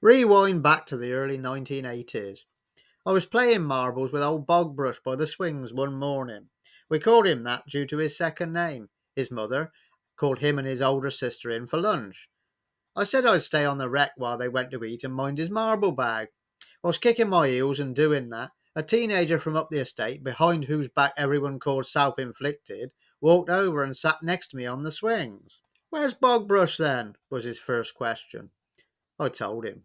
Rewind back to the early 1980s. I was playing marbles with old Bogbrush by the swings one morning. We called him that due to his second name. His mother called him and his older sister in for lunch. I said I'd stay on the wreck while they went to eat and mind his marble bag. I was kicking my heels and doing that. A teenager from up the estate, behind whose back everyone called self-inflicted, walked over and sat next to me on the swings. "Where's Bogbrush then?" was his first question. I told him.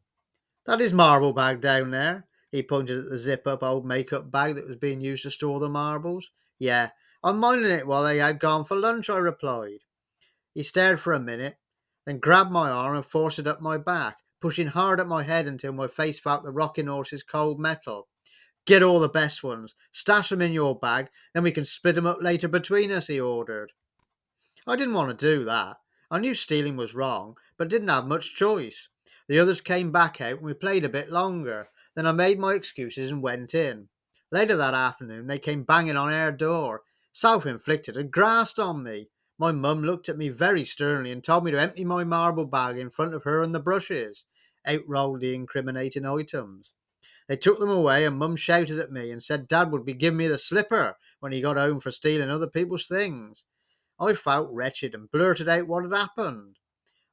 "That is marble bag down there." He pointed at the zip-up old make-up bag that was being used to store the marbles. "Yeah, I'm minding it while they had gone for lunch," I replied. He stared for a minute, then grabbed my arm and forced it up my back, pushing hard at my head until my face felt the rocking horse's cold metal. "Get all the best ones, stash them in your bag, then we can split them up later between us," he ordered. I didn't want to do that. I knew stealing was wrong, but didn't have much choice. The others came back out and we played a bit longer. Then I made my excuses and went in. Later that afternoon, they came banging on our door. Self-inflicted had grassed on me. My mum looked at me very sternly and told me to empty my marble bag in front of her and the brushes. Out rolled the incriminating items. They took them away and Mum shouted at me and said Dad would be giving me the slipper when he got home for stealing other people's things. I felt wretched and blurted out what had happened.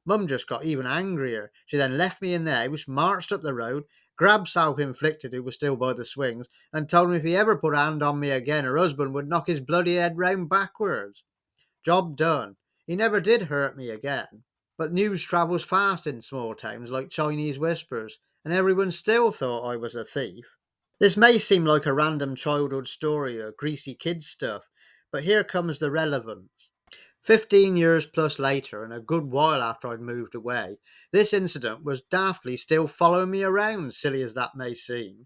Mum just got even angrier. She then left me in the house, marched up the road, grabbed Self-Inflicted, who was still by the swings, and told me if he ever put a hand on me again, her husband would knock his bloody head round backwards. Job done. He never did hurt me again. But news travels fast in small towns like Chinese whispers, and everyone still thought I was a thief. This may seem like a random childhood story or greasy kid stuff, but here comes the relevance. 15 years plus later, and a good while after I'd moved away, this incident was daftly still following me around, silly as that may seem.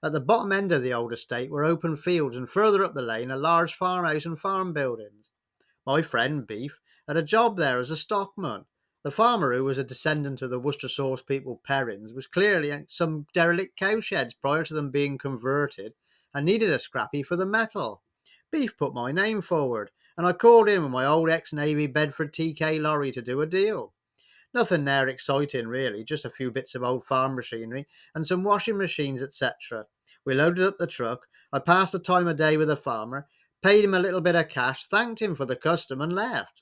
At the bottom end of the old estate were open fields, and further up the lane a large farmhouse and farm buildings. My friend Beef had a job there as a stockman. The farmer, who was a descendant of the Worcester sauce people Perrins, was clearly in some derelict cowsheds prior to them being converted and needed a scrappy for the metal. Beef put my name forward, and I called him and my old ex-Navy Bedford TK lorry to do a deal. Nothing there exciting, really, just a few bits of old farm machinery and some washing machines, etc. We loaded up the truck. I passed the time of day with the farmer, paid him a little bit of cash, thanked him for the custom, and left.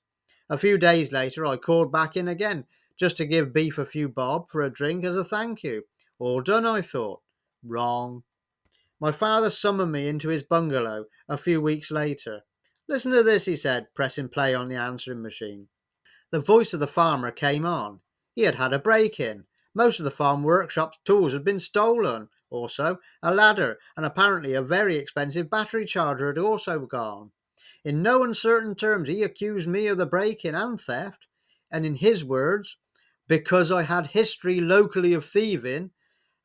A few days later, I called back in again, just to give Beef a few bob for a drink as a thank you. All done, I thought. Wrong. My father summoned me into his bungalow a few weeks later. "Listen to this," he said, pressing play on the answering machine. The voice of the farmer came on. He had had a break-in. Most of the farm workshop's tools had been stolen. Also, a ladder and apparently a very expensive battery charger had also gone. In no uncertain terms, he accused me of the break-in and theft. And in his words, because I had history locally of thieving,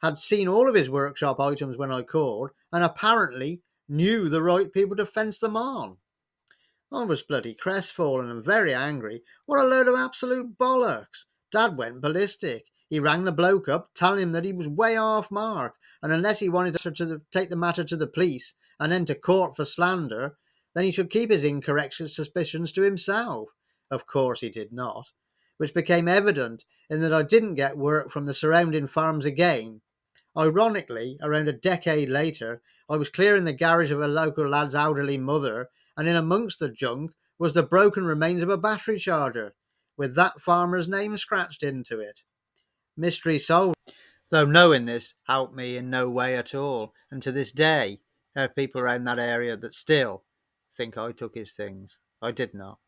had seen all of his workshop items when I called, and apparently knew the right people to fence them on. I was bloody crestfallen and very angry. What a load of absolute bollocks. Dad went ballistic. He rang the bloke up, telling him that he was way off mark, and unless he wanted to take the matter to the police and then to court for slander, then he should keep his incorrect suspicions to himself. Of course he did not, which became evident in that I didn't get work from the surrounding farms again. Ironically, around a decade later, I was clearing the garage of a local lad's elderly mother, and in amongst the junk was the broken remains of a battery charger, with that farmer's name scratched into it. Mystery solved. Though knowing this helped me in no way at all, and to this day, there are people around that area that still think I took his things. I did not.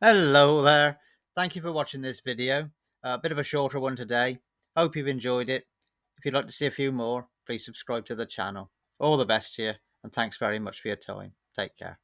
Hello there. Thank you for watching this video. A bit of a shorter one today. Hope you've enjoyed it. If you'd like to see a few more, please subscribe to the channel. All the best to you, and thanks very much for your time. Take care.